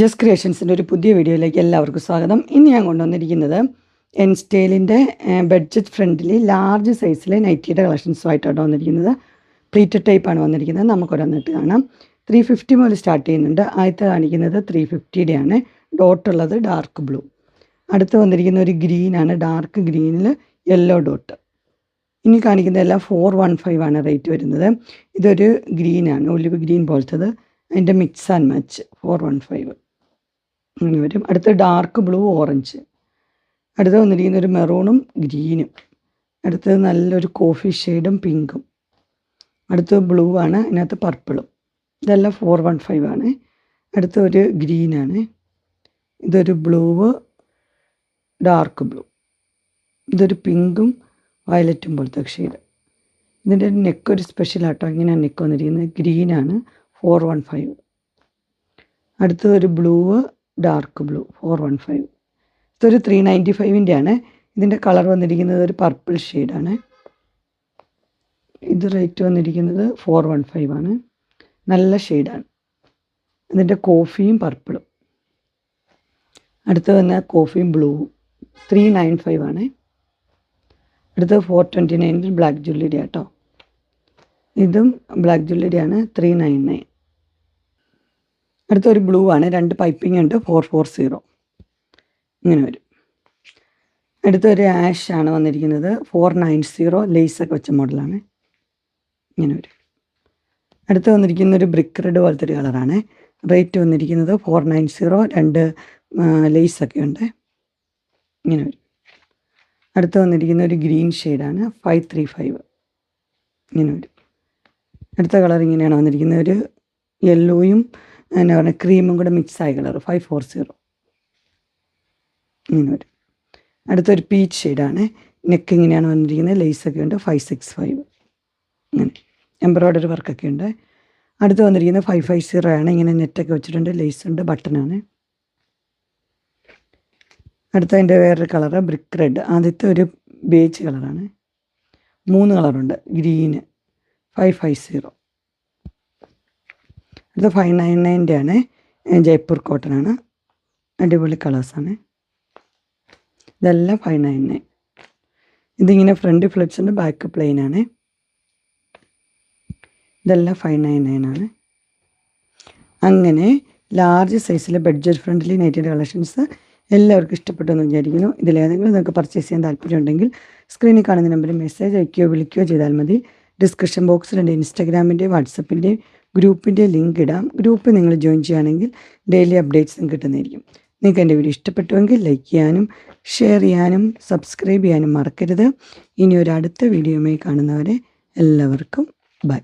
Just ക്രിയേഷൻസിൻ്റെ ഒരു പുതിയ വീഡിയോയിലേക്ക് എല്ലാവർക്കും സ്വാഗതം. ഇന്ന് ഞാൻ കൊണ്ടുവന്നിരിക്കുന്നത് എൻ സ്റ്റൈലിൻ്റെ ബഡ്ജറ്റ് ഫ്രണ്ട്ലി ലാർജ് സൈസിലെ നൈറ്റിയുടെ കളക്ഷൻസുമായിട്ടാണ് വന്നിരിക്കുന്നത്. പ്ലീറ്റഡ് ടൈപ്പാണ് വന്നിരിക്കുന്നത്. നമുക്കൊരെണ്ണിട്ട് കാണാം. 350 മുതൽ സ്റ്റാർട്ട് ചെയ്യുന്നുണ്ട്. ആദ്യത്തെ കാണിക്കുന്നത് 350 ആണ്. ഡോട്ടുള്ളത് ഡാർക്ക് ബ്ലൂ. അടുത്ത് വന്നിരിക്കുന്ന ഒരു ഗ്രീനാണ്, ഡാർക്ക് ഗ്രീനിൽ യെല്ലോ ഡോട്ട്. ഇനി കാണിക്കുന്നതെല്ലാം 415 ആണ് റേറ്റ് വരുന്നത്. ഇതൊരു ഗ്രീനാണ്, ഒലിവ് ഗ്രീൻ പോലത്തത്. അതിൻ്റെ മിക്സ് ആൻഡ് മാച്ച് 415 അങ്ങനെ വരും. അടുത്ത് ഡാർക്ക് ബ്ലൂ ഓറഞ്ച്. അടുത്ത് വന്നിരിക്കുന്ന ഒരു മെറൂണും ഗ്രീനും. അടുത്തത് നല്ലൊരു കോഫി ഷെയ്ഡും പിങ്കും. അടുത്ത് ബ്ലൂ ആണ്, അതിനകത്ത് പർപ്പിളും. ഇതെല്ലാം 415 ആണ്. അടുത്ത ഒരു ഗ്രീനാണ്. ഇതൊരു ബ്ലൂ, ഡാർക്ക് ബ്ലൂ. ഇതൊരു പിങ്കും വയലറ്റും പോലത്തെ ഷെയ്ഡ്. ഇതിൻ്റെ നെക്ക് ഒരു സ്പെഷ്യലാട്ടോ. ഇങ്ങനെയാണ് നെക്ക് വന്നിരിക്കുന്നത്. ഗ്രീനാണ്, 415. അടുത്തത് ഒരു ബ്ലൂ, ഡാർക്ക് ബ്ലൂ, 415. ഇതൊരു 395 ആണ്. ഇതിൻ്റെ കളർ വന്നിരിക്കുന്നത് ഒരു പർപ്പിൾ ഷെയ്ഡാണ്. ഇത് റേറ്റ് വന്നിരിക്കുന്നത് 415 ആണ്. നല്ല ഷെയ്ഡാണ്. ഇതിൻ്റെ കോഫിയും പർപ്പിളും. അടുത്ത് തന്നെ കോഫിയും ബ്ലൂവും 395 ആണ്. അടുത്തത് 429 ബ്ലാക്ക് ജ്വല്ലറി ആട്ടോ. ഇതും ബ്ലാക്ക് ജ്വല്ലറി ആണ്, 399. അടുത്തൊരു ബ്ലൂ ആണ്, 2 പൈപ്പിംഗ് ഉണ്ട്, 440 ഇങ്ങനെ വരും. അടുത്തൊരു ആഷ് ആണ് വന്നിരിക്കുന്നത്, 490 ലേസൊക്കെ വെച്ച മോഡലാണ്, ഇങ്ങനെ വരും. അടുത്ത് വന്നിരിക്കുന്നൊരു ബ്രിക്ക് റെഡ് പോലത്തെ ഒരു കളറാണ്. റേറ്റ് വന്നിരിക്കുന്നത് 490, 2 ലേസൊക്കെ ഉണ്ട്, ഇങ്ങനെ വരും. അടുത്ത് വന്നിരിക്കുന്ന ഒരു ഗ്രീൻ ഷെയ്ഡാണ്, 535 ഇങ്ങനെ വരും. അടുത്ത കളർ ഇങ്ങനെയാണ് വന്നിരിക്കുന്നത്, ഒരു യെല്ലോയും എന്നാ പറയുക ക്രീമും കൂടെ മിക്സായ കളർ, 540 ഇങ്ങനെ വരും. അടുത്തൊരു പീച്ച് ഷെയ്ഡാണ്. നെക്ക് ഇങ്ങനെയാണ് വന്നിരിക്കുന്നത്, ലേസൊക്കെ ഉണ്ട്, 565 അങ്ങനെ എംബ്രോയ്ഡറി വർക്കൊക്കെ ഉണ്ട്. അടുത്ത് വന്നിരിക്കുന്നത് 550 ആണ്. ഇങ്ങനെ നെറ്റൊക്കെ വെച്ചിട്ടുണ്ട്, ലേസ് ഉണ്ട്, ബട്ടനാണ്. അടുത്തതിൻ്റെ വേറൊരു കളറ് ബ്രിക്ക് റെഡ്. ആദ്യത്തെ ഒരു ബേജ് കളറാണ്. 3 കളറുണ്ട്. ഗ്രീന് 550. അടുത്ത 599 ആണ്. ജയ്പൂർ കോട്ടൺ ആണ്. അടിപൊളി കളേഴ്സാണ്. ഇതെല്ലാം 599. ഇതിങ്ങനെ ഫ്രണ്ട് ഫ്ലിറ്റ്സ് ഉണ്ട്, ബാക്ക് പ്ലെയിൻ ആണ്. ഇതെല്ലാം 599 ആണ്. അങ്ങനെ ലാർജ് സൈസിലെ ബഡ്ജറ്റ് ഫ്രണ്ട്ലി നൈറ്റിയുടെ കളക്ഷൻസ് എല്ലാവർക്കും ഇഷ്ടപ്പെട്ടു എന്ന് വിചാരിക്കുന്നു. ഇതിലേതെങ്കിലും നിങ്ങൾക്ക് പർച്ചേസ് ചെയ്യാൻ താല്പര്യമുണ്ടെങ്കിൽ സ്ക്രീനിൽ കാണുന്ന നമ്പറിൽ മെസ്സേജ് അയക്കുകയോ വിളിക്കുകയോ ചെയ്താൽ മതി. ഡിസ്ക്രിപ്ഷൻ ബോക്സിൽ എൻ്റെ ഇൻസ്റ്റാഗ്രാമിൻ്റെയും വാട്സപ്പിൻ്റെയും ഗ്രൂപ്പിൻ്റെ ലിങ്ക് ഇടാം. ഗ്രൂപ്പ് നിങ്ങൾ ജോയിൻ ചെയ്യുകയാണെങ്കിൽ ഡെയിലി അപ്ഡേറ്റ്സും കിട്ടുന്നതായിരിക്കും. നിങ്ങൾക്ക് എൻ്റെ വീഡിയോ ഇഷ്ടപ്പെട്ടുവെങ്കിൽ ലൈക്ക് ചെയ്യാനും ഷെയർ ചെയ്യാനും സബ്സ്ക്രൈബ് ചെയ്യാനും മറക്കരുത്. ഇനി ഒരു അടുത്ത വീഡിയോയുമായി കാണുന്നവരെ എല്ലാവർക്കും ബൈ.